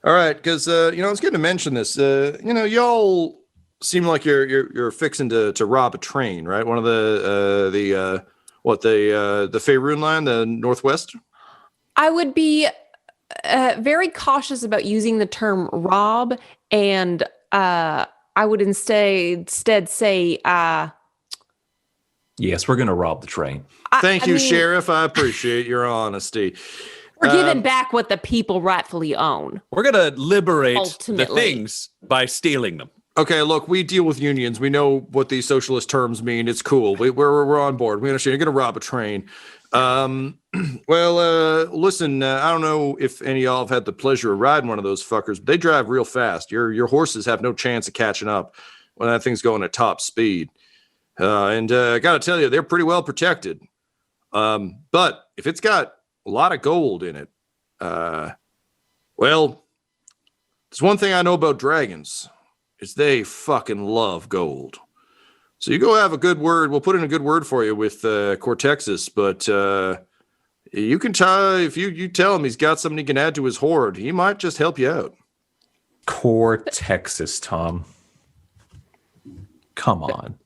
All right, because I was going to mention this. Y'all seem like you're fixing to rob a train, right? One of the Faerun line, the Northwest. I would be very cautious about using the term rob, and I would instead say, Yes, we're going to rob the train. Thank I you, mean, Sheriff. I appreciate your honesty. we're giving back what the people rightfully own. We're going to liberate the Ultimately. things by stealing them. Okay, look, we deal with unions. We know what these socialist terms mean. It's cool. We're on board. We understand. You're going to rob a train. Listen, I don't know if any of y'all have had the pleasure of riding one of those fuckers, but they drive real fast. Your horses have no chance of catching up when that thing's going at top speed. And I got to tell you, they're pretty well protected. But if it's got a lot of gold in it, well, there's one thing I know about dragons. Is they fucking love gold. So you go have a good word. We'll put in a good word for you with Cortexus, but you can tell if you tell him he's got something he can add to his hoard, he might just help you out. Core Texas, Tom. Come on.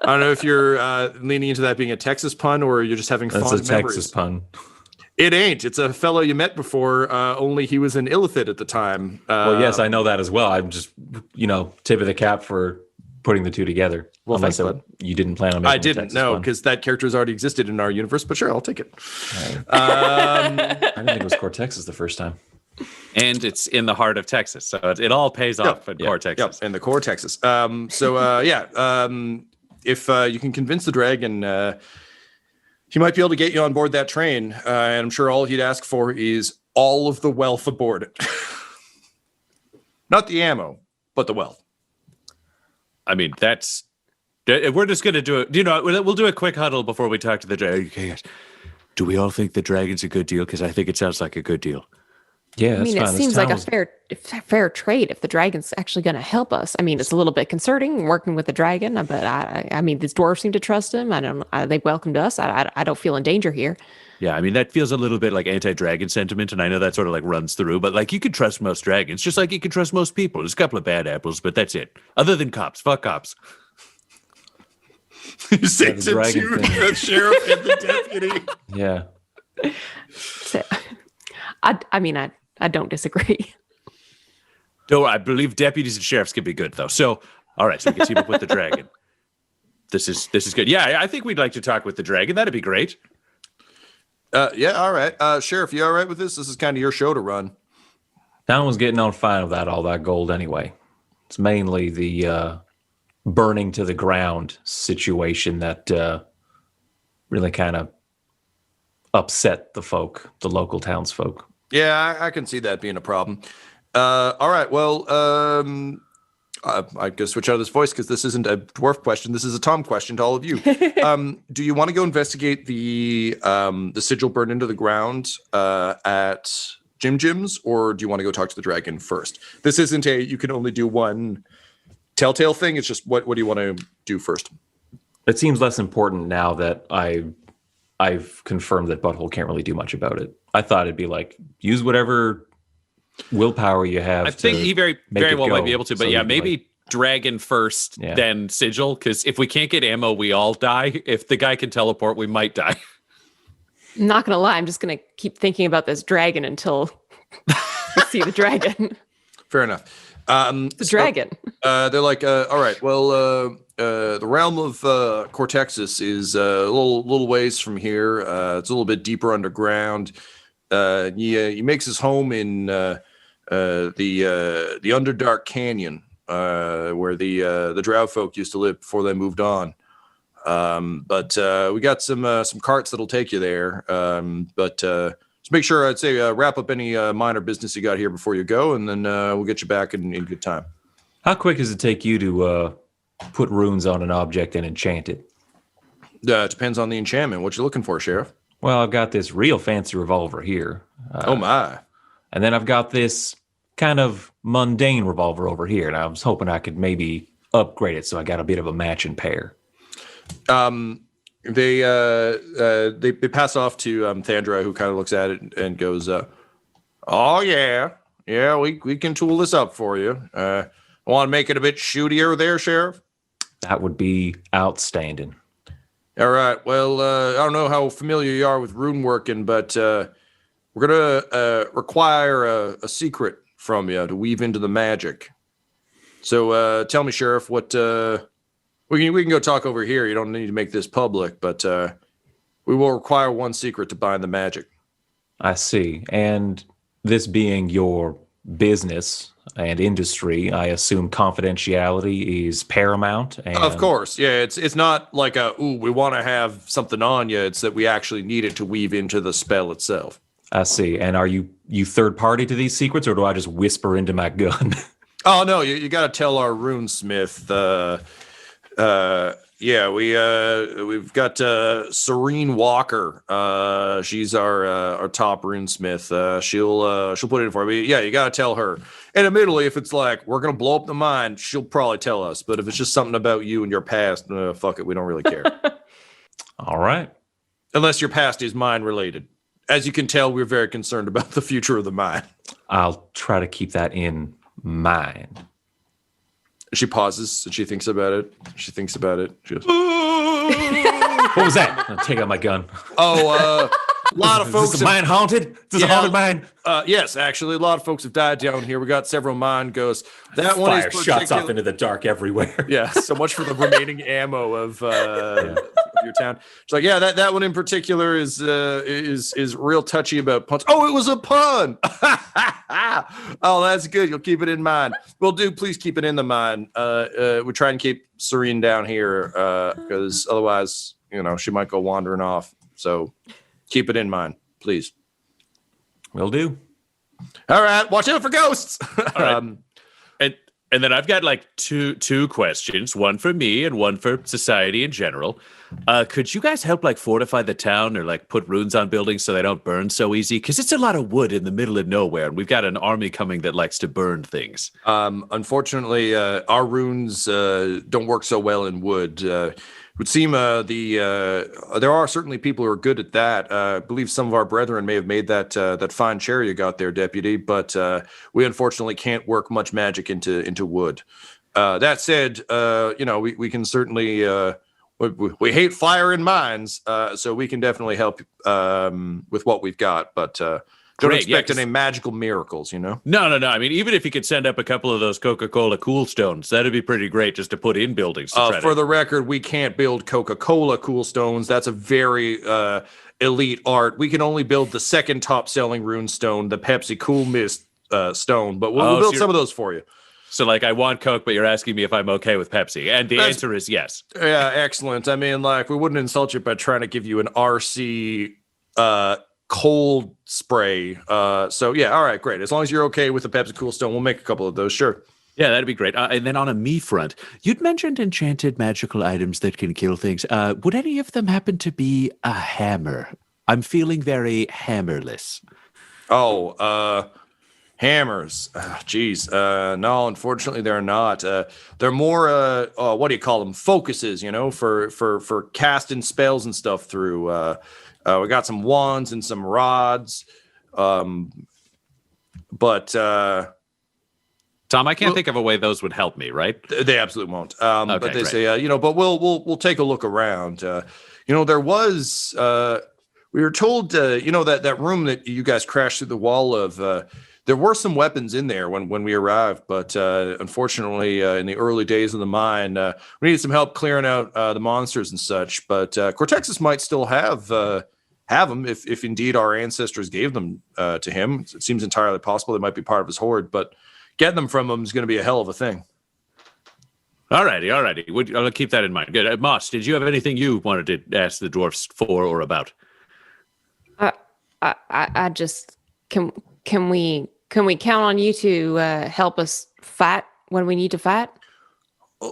I don't know if you're leaning into that being a Texas pun or you're just having That's fond a memories. Texas pun. It ain't. It's a fellow you met before, only he was an illithid at the time. Well, yes, I know that as well. I'm just, tip of the cap for putting the two together. Well, Unless thanks, bud. you didn't plan on making I a didn't Texas know pun. because that character has already existed in our universe, but sure, I'll take it. I didn't think it was Core Texas the first time. And it's in the heart of Texas. So it all pays off in core Texas. Yep, in the core Texas. If you can convince the dragon, he might be able to get you on board that train. And I'm sure all he'd ask for is all of the wealth aboard it. Not the ammo, but the wealth. I mean, we're just going to do it. We'll do a quick huddle before we talk to the dragon. Okay, guys. Do we all think the dragon's a good deal? Because I think it sounds like a good deal. Yeah, I mean, it seems like a fair trade if the dragon's actually going to help us. I mean, it's a little bit concerning working with the dragon, but I mean, these dwarves seem to trust him. They welcomed us. I don't feel in danger here. Yeah, I mean, that feels a little bit like anti-dragon sentiment, and I know that sort of like runs through, but like you could trust most dragons, just like you could trust most people. There's a couple of bad apples, but that's it. Other than cops. Fuck cops. You say the to dragon two, thing. the sheriff and the deputy. Yeah. So, I mean, I don't disagree. Don't worry, I believe deputies and sheriffs can be good, though. So, all right, so we can team up with the dragon. This is good. Yeah, I think we'd like to talk with the dragon. That'd be great. Yeah, all right. Sheriff, you all right with this? This is kind of your show to run. Town was getting on fine without all that gold anyway. It's mainly the burning to the ground situation that really kind of upset the local townsfolk. Yeah, I can see that being a problem. All right, well, I guess switch out of this voice because this isn't a dwarf question. This is a Tom question to all of you. Do you want to go investigate the sigil burned into the ground at Jim Jim's, or do you want to go talk to the dragon first? This isn't you can only do one telltale thing. It's just what do you want to do first? It seems less important now that I've confirmed that Butthole can't really do much about it. I thought it'd be like, use whatever willpower you have. I think he very well might be able to, but yeah, maybe dragon first, then sigil, because if we can't get ammo, we all die. If the guy can teleport, we might die. I'm not going to lie. I'm just going to keep thinking about this dragon until we see the dragon. Fair enough. The dragon. They're like, all right, well, the realm of Cortexus is a little ways from here. It's a little bit deeper underground. He makes his home in the Underdark Canyon, where the Drow folk used to live before they moved on. But we got some carts that'll take you there. But just make sure, I'd say, wrap up any minor business you got here before you go, and then we'll get you back in good time. How quick does it take you to put runes on an object and enchant it? It depends on the enchantment. What you looking for, Sheriff? Well, I've got this real fancy revolver here. Oh, my. And then I've got this kind of mundane revolver over here, and I was hoping I could maybe upgrade it so I got a bit of a matching pair. They pass off to Thandra, who kind of looks at it and goes, "Oh yeah, we can tool this up for you. Want to make it a bit shootier there, Sheriff?" That would be outstanding. All right. Well, I don't know how familiar you are with rune working, but we're gonna require a secret from you to weave into the magic. So tell me, Sheriff, what we can go talk over here. You don't need to make this public, but we will require one secret to bind the magic. I see. And this being your business and industry, I assume confidentiality is paramount. And of course, yeah. It's not like we want to have something on you. It's that we actually need it to weave into the spell itself. I see. And are you third party to these secrets, or do I just whisper into my gun? Oh no, you got to tell our runesmith. We've got Serene Walker. She's our top runesmith. She'll put it in for me. Yeah, you got to tell her. And admittedly, if it's like we're gonna blow up the mine, she'll probably tell us. But if it's just something about you and your past, fuck it, we don't really care. All right. Unless your past is mine related. As you can tell, we're very concerned about the future of the mine. I'll try to keep that in mind. She pauses and she thinks about it. She goes, What was that? I'll take out my gun. a lot of folks. Is this mine haunted? Is this a haunted mine? Yes, actually, a lot of folks have died down here. We got several mine ghosts. That one Fire is shots off into the dark everywhere. Yeah, so much for the remaining ammo of your town. It's like, yeah, that one in particular is real touchy about puns. Oh, it was a pun. Oh, that's good. You'll keep it in mind. Well, please keep it in the mind. We try and keep Serene down here because otherwise, she might go wandering off. So keep it in mind, please. Will do. All right, watch out for ghosts. Right. And then I've got like two questions, one for me and one for society in general. Could you guys help like fortify the town or like put runes on buildings so they don't burn so easy? Because it's a lot of wood in the middle of nowhere, and we've got an army coming that likes to burn things. Unfortunately, our runes don't work so well in wood. It would seem there are certainly people who are good at that. I believe some of our brethren may have made that fine chair you got there, Deputy, but we unfortunately can't work much magic into wood. That said, we can certainly we hate fire in mines, so we can definitely help with what we've got, but don't expect any magical miracles, No. I mean, even if you could send up a couple of those Coca-Cola cool stones, that'd be pretty great just to put in buildings. For the record, we can't build Coca-Cola cool stones. That's a very elite art. We can only build the second top-selling rune stone, the Pepsi Cool Mist stone, but we'll build some of those for you. So, like, I want Coke, but you're asking me if I'm okay with Pepsi. And the answer is yes. Yeah, excellent. I mean, like, we wouldn't insult you by trying to give you an RC cold spray. So, yeah, all right, great. As long as you're okay with the Pepsi Cool Stone, we'll make a couple of those, sure. Yeah, that'd be great. And then on a me front, you'd mentioned enchanted magical items that can kill things. Would any of them happen to be a hammer? I'm feeling very hammerless. Oh, hammers. Geez. No, unfortunately, they're not. They're more, what do you call them? Focuses, for casting spells and stuff through. We got some wands and some rods. But Tom, I can't think of a way those would help me, right? They absolutely won't. Okay, but they great. say, but we'll take a look around. There was, we were told, that room that you guys crashed through the wall of, there were some weapons in there when we arrived, but unfortunately, in the early days of the mine, we needed some help clearing out the monsters and such. But Cortexis might still have have them if indeed our ancestors gave them to him. It seems entirely possible they might be part of his horde, but getting them from him is going to be a hell of a thing. Alrighty. I'll keep that in mind. Good. Moss, did you have anything you wanted to ask the dwarfs for or about? I just can we count on you to help us fight when we need to fight?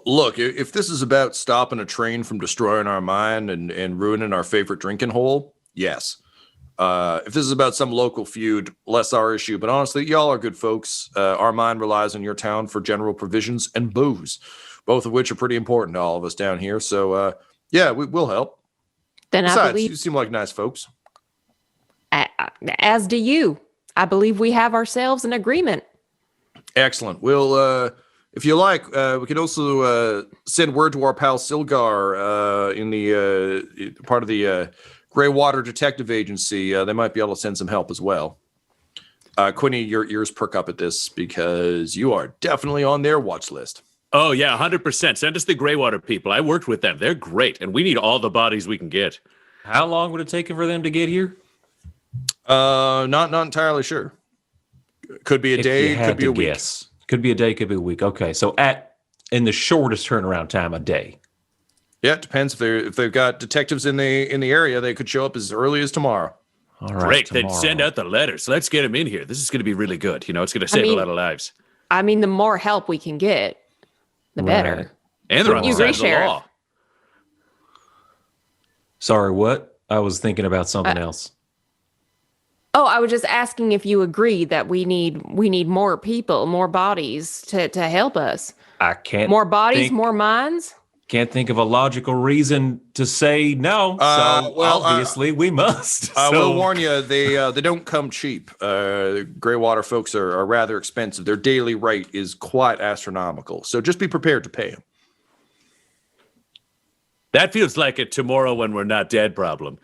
Look, if this is about stopping a train from destroying our mine and ruining our favorite drinking hole, yes. If this is about some local feud, less our issue. But honestly, y'all are good folks. Our mine relies on your town for general provisions and booze, both of which are pretty important to all of us down here. So, yeah, we'll help. Then Besides, I believe, you seem like nice folks. as do you. I believe we have ourselves an agreement. Excellent. We'll, if you like, we could also send word to our pal Silgar in the part of the Greywater Detective Agency. They might be able to send some help as well. Quinny, your ears perk up at this because you are definitely on their watch list. Oh, yeah, 100%. Send us the Greywater people. I worked with them. They're great, and we need all the bodies we can get. How long would it take for them to get here? Not entirely sure. Could be a day, could be a week. Guess. Could be a day, could be a week. Okay, so in the shortest turnaround time, a day. Yeah, it depends if they've got detectives in the area. They could show up as early as tomorrow. All right, Great. tomorrow. Then send out the letters. Let's get them in here. This is going to be really good. You know, it's going to save a lot of lives. I mean, the more help we can get, the better. Right. And they're on the You side agree, of the Sheriff? law. Sorry, what? I was thinking about something else. Oh, I was just asking if you agree that we need more people, more bodies to help us. I can't. More bodies, think- more minds. Can't think of a logical reason to say no. So well, obviously we must. I So- will warn you, they don't come cheap. Greywater folks are rather expensive. Their daily rate is quite astronomical. So just be prepared to pay them. That feels like a tomorrow when we're not dead problem.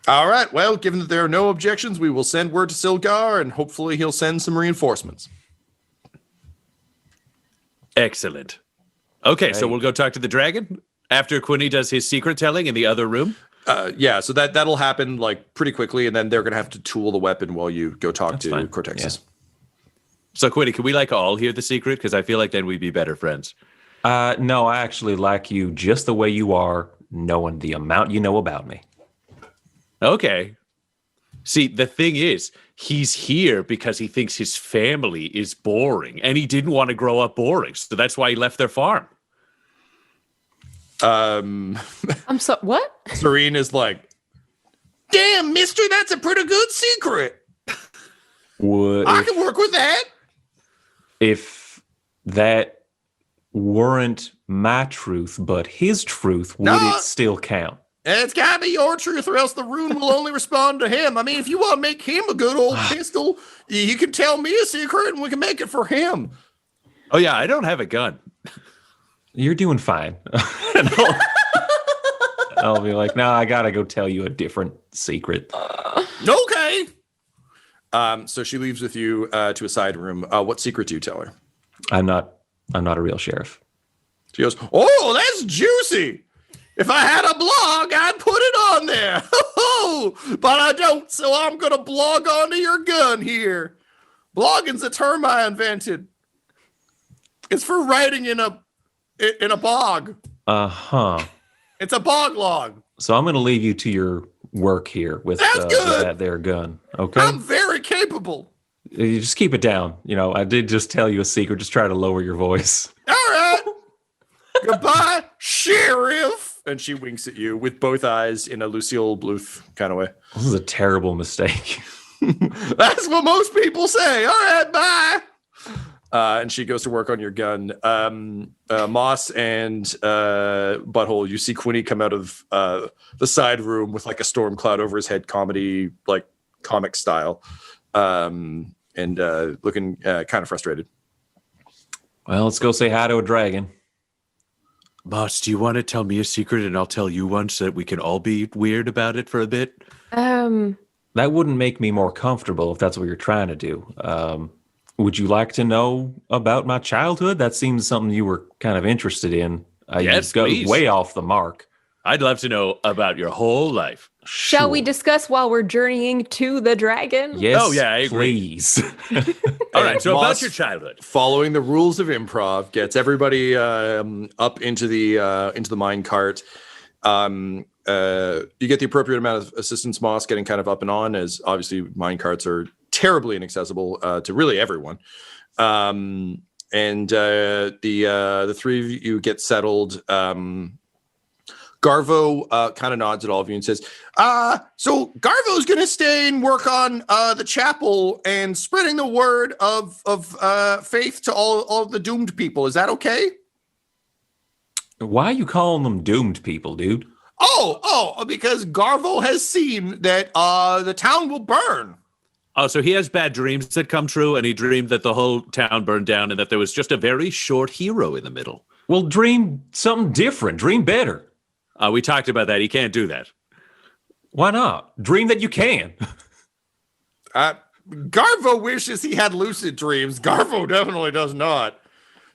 All right. Well, given that there are no objections, we will send word to Silgar, and hopefully he'll send some reinforcements. Excellent. Okay, so we'll go talk to the dragon after Quinny does his secret telling in the other room. Yeah, so that'll happen like pretty quickly, and then they're gonna have to tool the weapon while you go talk to fine. Cortexis. So Quinny, can we like all hear the secret? Because I feel like then we'd be better friends. No, I actually like you just the way you are, knowing the amount you know about me. Okay. See, the thing is, he's here because he thinks his family is boring, and he didn't want to grow up boring, so that's why he left their farm. I'm so what? Serene is like, damn, mister, that's a pretty good secret. Would I can work with that. if that weren't my truth, but his truth, would No. it still count? And it's gotta be your truth, or else the rune will only respond to him. I mean, if you want to make him a good old pistol, you can tell me a secret and we can make it for him. Oh yeah, I don't have a gun. You're doing fine. And I'll be like, no, I gotta go tell you a different secret. Okay. So she leaves with you to a side room. What secret do you tell her? I'm not a real sheriff. She goes, oh, that's juicy. If I had a blog, I'd put it on there. But I don't, so I'm going to blog onto your gun here. Blogging's a term I invented. It's for writing in a bog. Uh-huh. It's a bog log. So I'm gonna leave you to your work here with That's good. that there gun. Okay? I'm very capable. You just keep it down. You know, I did just tell you a secret. Just try to lower your voice. All right. Goodbye, Sheriff. And she winks at you with both eyes in a Lucille Bluth kind of way. This is a terrible mistake. That's what most people say. All right, bye. And she goes to work on your gun. Moss and Butthole, you see Quinny come out of the side room with like a storm cloud over his head, comedy, like comic style, and looking kind of frustrated. Well, let's go say hi to a dragon. Boss, do you want to tell me a secret and I'll tell you one so that we can all be weird about it for a bit? That wouldn't make me more comfortable if that's what you're trying to do. Would you like to know about my childhood? That seems something you were kind of interested in. Yes, you go please. way off the mark. I'd love to know about your whole life. Shall we discuss while we're journeying to the dragon? Yes. Oh, yeah, I agree. Please. All right, so Moss, about your childhood. following the rules of improv, gets everybody up into the mine cart. You get the appropriate amount of assistance, Moss, getting kind of up and on, as obviously mine carts are terribly inaccessible to really everyone. And the three of you get settled. Garvo kind of nods at all of you and says, so Garvo's going to stay and work on the chapel and spreading the word of faith to all the doomed people. Is that okay? Why are you calling them doomed people, dude? Oh, because Garvo has seen that the town will burn. Oh, so he has bad dreams that come true, and he dreamed that the whole town burned down and that there was just a very short hero in the middle. Well, dream something different. Dream better. We talked about that. He can't do that. Why not? Dream that you can. Garvo wishes he had lucid dreams. Garvo definitely does not.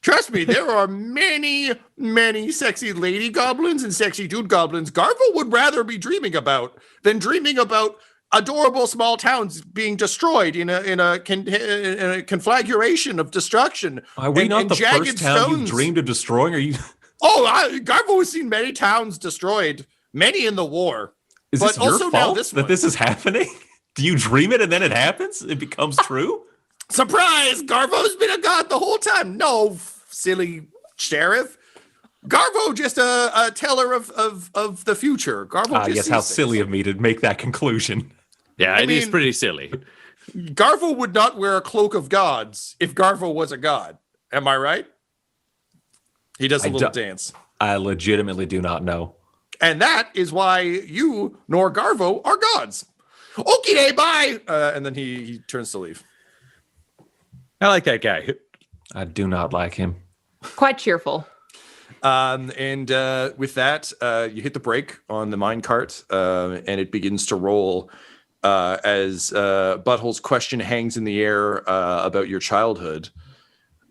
Trust me, there are many, many sexy lady goblins and sexy dude goblins Garvo would rather be dreaming about than dreaming about adorable small towns being destroyed in a conflagration of destruction. Are we not the jagged first town stones. you dreamed of destroying? Are you? Garvo has seen many towns destroyed, many in the war. Is but this your also now fault this that one. this is happening? Do you dream it and then it happens? It becomes true? Surprise! Garvo's been a god the whole time. No, silly sheriff. Garvo just a teller of the future. Garvo just yes, sees how things. silly of me to make that conclusion. Yeah, I it is mean- pretty silly. Garvo would not wear a cloak of gods if Garvo was a god. Am I right? He does a little dance. I legitimately do not know. And that is why you nor Garvo are gods. Okay, bye. And then he turns to leave. I like that guy. I do not like him. Quite cheerful. And with that, you hit the brake on the mine cart, and it begins to roll as Butthole's question hangs in the air about your childhood.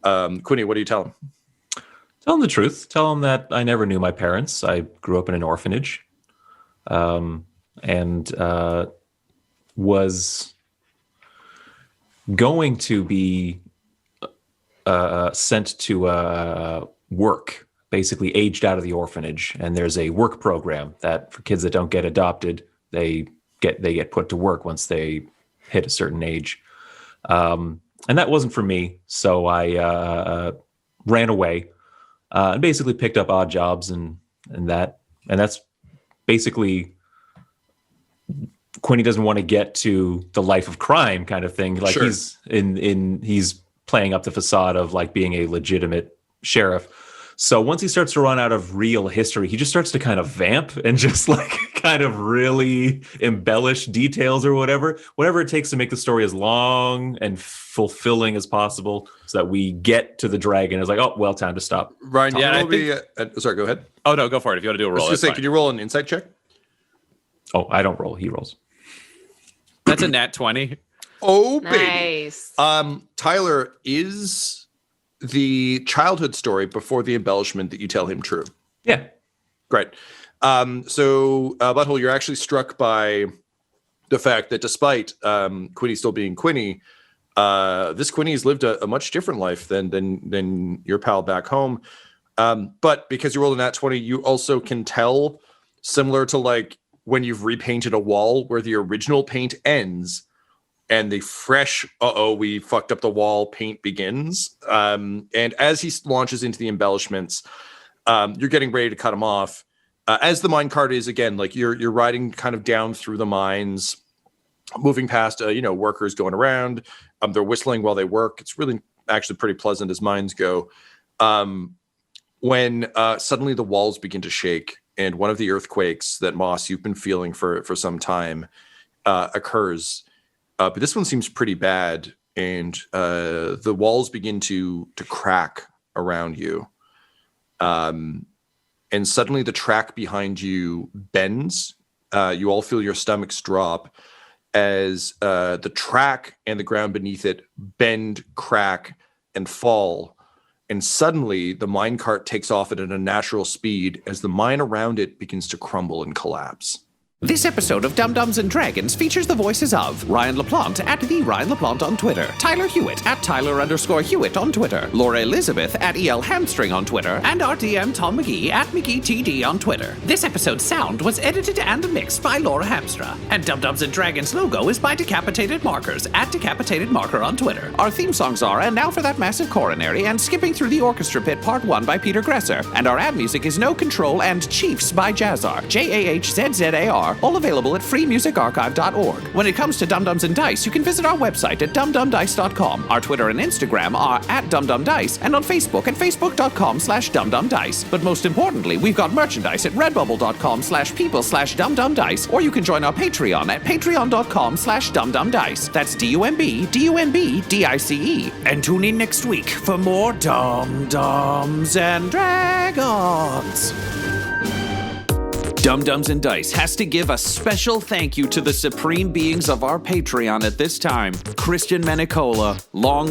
Quinny, what do you tell him? Tell him the truth. Tell him that I never knew my parents. I grew up in an orphanage, and was going to be sent to work, basically aged out of the orphanage. And there's a work program that for kids that don't get adopted, they get put to work once they hit a certain age. And that wasn't for me, so I ran away. And basically picked up odd jobs and that's basically Quinny doesn't want to get to the life of crime kind of thing. Like Sure. he's playing up the facade of like being a legitimate sheriff. So once he starts to run out of real history, he just starts to kind of vamp and just like kind of really embellish details or whatever it takes to make the story as long and fulfilling as possible so that we get to the dragon. It's like, oh, well, time to stop. Ryan, Yeah, sorry, go ahead. Oh, no, go for it. If you want to do a I roll, was that's just say, fine. can you roll an insight check? Oh, I don't roll. He rolls. That's a nat 20. Oh, baby. Nice. Tyler, is the childhood story before the embellishment that you tell him true? Yeah. Great. So, Butthole, you're actually struck by the fact that despite Quinny still being Quinny, this Quinny has lived a much different life than your pal back home. But because you rolled a nat 20, you also can tell, similar to like when you've repainted a wall where the original paint ends and the fresh, we fucked up the wall paint begins. And as he launches into the embellishments, you're getting ready to cut him off. As the mine cart is, again, like you're riding kind of down through the mines, moving past, workers going around. They're whistling while they work. It's really actually pretty pleasant as mines go. When suddenly the walls begin to shake and one of the earthquakes that Moss you've been feeling for some time occurs. But this one seems pretty bad, and the walls begin to crack around you. And suddenly the track behind you bends. You all feel your stomachs drop as the track and the ground beneath it bend, crack, and fall and suddenly the minecart takes off at an unnatural speed as the mine around it begins to crumble and collapse. This episode of Dum-Dums and Dragons features the voices of Ryan LaPlante at the Ryan LaPlante on Twitter, Tyler Hewitt at Tyler_Hewitt on Twitter, Laura Elizabeth at EL Hamstring on Twitter, and our DM Tom McGee at McGeeTD on Twitter. This episode's sound was edited and mixed by Laura Hamstra, and Dum-Dums and Dragons logo is by Decapitated Markers at Decapitated Marker on Twitter. Our theme songs are And Now for That Massive Coronary and Skipping Through the Orchestra Pit Part 1 by Peter Gresser, and our ad music is No Control and Chiefs by Jazzar, JAHZZAR, all available at freemusicarchive.org. When it comes to Dum-Dums and Dice, you can visit our website at dumdumdice.com. Our Twitter and Instagram are at dumdumdice, and on Facebook at facebook.com/dumdumdice. But most importantly, we've got merchandise at redbubble.com/people/dumdumdice, or you can join our Patreon at patreon.com/dumdumdice. That's DUMBDUMBDICE. And tune in next week for more Dum-Dums and Dragons. Dum-Dums and Dice has to give a special thank you to the supreme beings of our Patreon at this time. Christian Menicola, Long,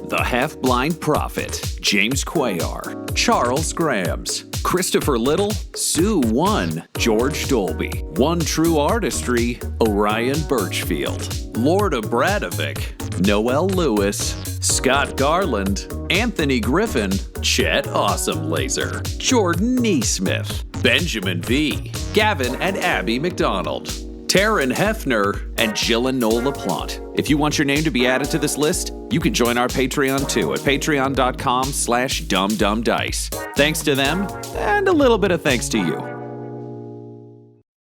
the Half-Blind Prophet, James Cuellar, Charles Grams, Christopher Little, Sue One, George Dolby, One True Artistry, Orion Birchfield, Lord of Bradovic, Noel Lewis, Scott Garland, Anthony Griffin, Chet Awesome Laser, Jordan Neesmith, Benjamin V, Gavin and Abby McDonald, Taryn Hefner, and Jill and Noel LaPlante. If you want your name to be added to this list, you can join our Patreon too at patreon.com/dumdumdice. Thanks to them, and a little bit of thanks to you.